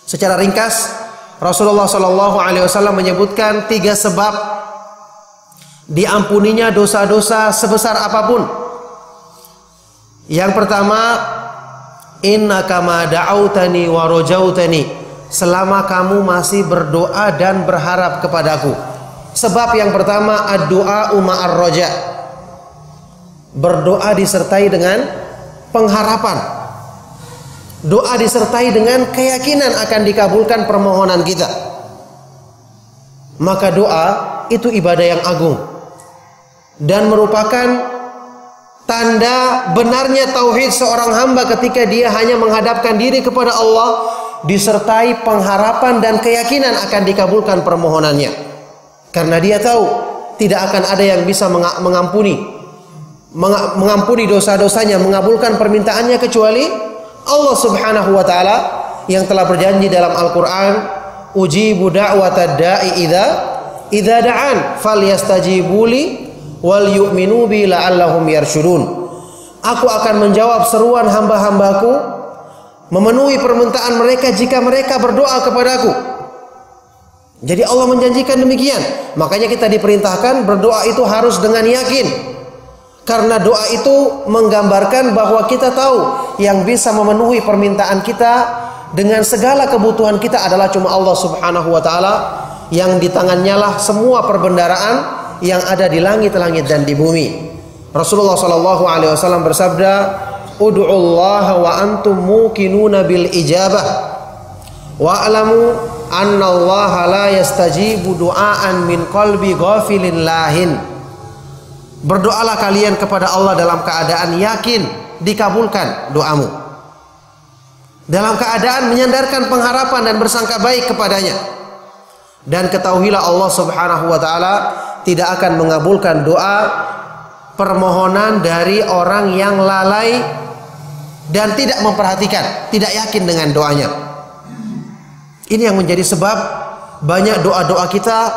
Secara ringkas, Rasulullah SAW menyebutkan 3 sebab diampuninya dosa-dosa sebesar apapun. Yang pertama, innaka ma da'autani wa rajautani, selama kamu masih berdoa dan berharap kepadaku. Sebab yang pertama, ad-du'a ma'ar raja, berdoa disertai dengan pengharapan. Doa disertai dengan keyakinan akan dikabulkan permohonan kita. Maka doa itu ibadah yang agung dan merupakan tanda benarnya tauhid seorang hamba ketika dia hanya menghadapkan diri kepada Allah disertai pengharapan dan keyakinan akan dikabulkan permohonannya. Karena dia tahu tidak akan ada yang bisa mengampuni dosa-dosanya, mengabulkan permintaannya kecuali Allah Subhanahu wa taala yang telah berjanji dalam Al-Qur'an, ujibu da'watad da'i idza da'an falyastajibuli wal yu'minu bi la'allahum yarshudun. Aku akan menjawab seruan hamba-hambaku, memenuhi permintaan mereka jika mereka berdoa kepadaku. Jadi Allah menjanjikan demikian. Makanya kita diperintahkan berdoa itu harus dengan yakin. Karena doa itu menggambarkan bahwa kita tahu yang bisa memenuhi permintaan kita dengan segala kebutuhan kita adalah cuma Allah Subhanahu wa taala, yang di tangannya lah semua perbendaharaan yang ada di langit-langit dan di bumi. Rasulullah SAW bersabda, "Ud'ullaha wa antum muqinuna bil ijabah wa'lamu annallaha la yastajibu du'aan min qalbi ghafilin lahin." Berdoalah kalian kepada Allah dalam keadaan yakin dikabulkan doamu, dalam keadaan menyandarkan pengharapan dan bersangka baik kepadanya. Dan ketahuilah Allah Subhanahu wa taala tidak akan mengabulkan doa permohonan dari orang yang lalai dan tidak memperhatikan, tidak yakin dengan doanya. Ini yang menjadi sebab banyak doa-doa kita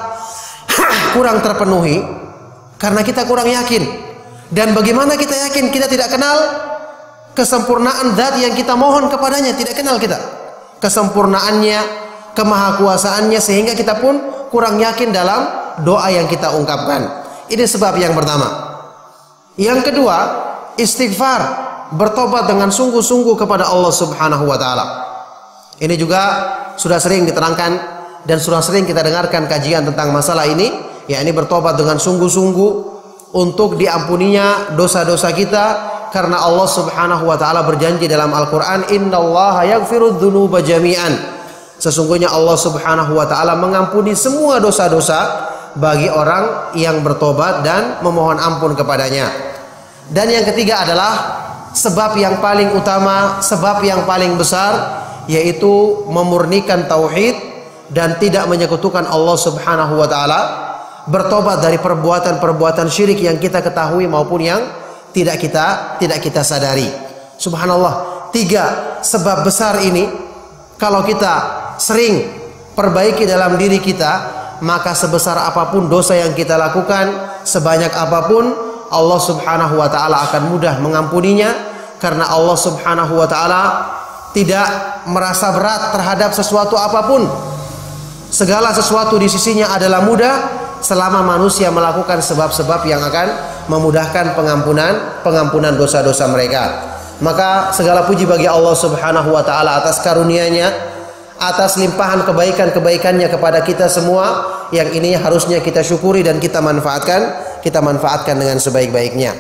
kurang terpenuhi karena kita kurang yakin. Dan bagaimana kita yakin? Kita tidak kenal kesempurnaan zat yang kita mohon kepadanya, tidak kenal kita kesempurnaannya, kemahakuasaannya, sehingga kita pun kurang yakin dalam doa yang kita ungkapkan. Ini sebab yang pertama. Yang kedua, istighfar, bertobat dengan sungguh-sungguh kepada Allah Subhanahu wa taala. Ini juga sudah sering diterangkan dan sudah sering kita dengarkan kajian tentang masalah ini, yakni bertobat dengan sungguh-sungguh untuk diampuninya dosa-dosa kita, karena Allah Subhanahu wa taala berjanji dalam Al-Qur'an, innallaha yaghfirudz dzunuba jami'an. Sesungguhnya Allah Subhanahu wa taala mengampuni semua dosa-dosa bagi orang yang bertobat dan memohon ampun kepadanya. Dan yang ketiga adalah sebab yang paling utama, sebab yang paling besar, yaitu memurnikan tauhid dan tidak menyekutukan Allah Subhanahu wa taala. Bertobat dari perbuatan-perbuatan syirik yang kita ketahui maupun yang tidak kita sadari. Subhanallah, 3 sebab besar ini kalau kita sering perbaiki dalam diri kita, maka sebesar apapun dosa yang kita lakukan, sebanyak apapun, Allah Subhanahu wa taala akan mudah mengampuninya, karena Allah Subhanahu wa taala tidak merasa berat terhadap sesuatu apapun. Segala sesuatu di sisinya adalah mudah selama manusia melakukan sebab-sebab yang akan memudahkan pengampunan dosa-dosa mereka. Maka segala puji bagi Allah Subhanahu wa taala atas karunia-Nya, atas limpahan kebaikan-kebaikannya kepada kita semua, yang ini harusnya kita syukuri dan kita manfaatkan dengan sebaik-baiknya.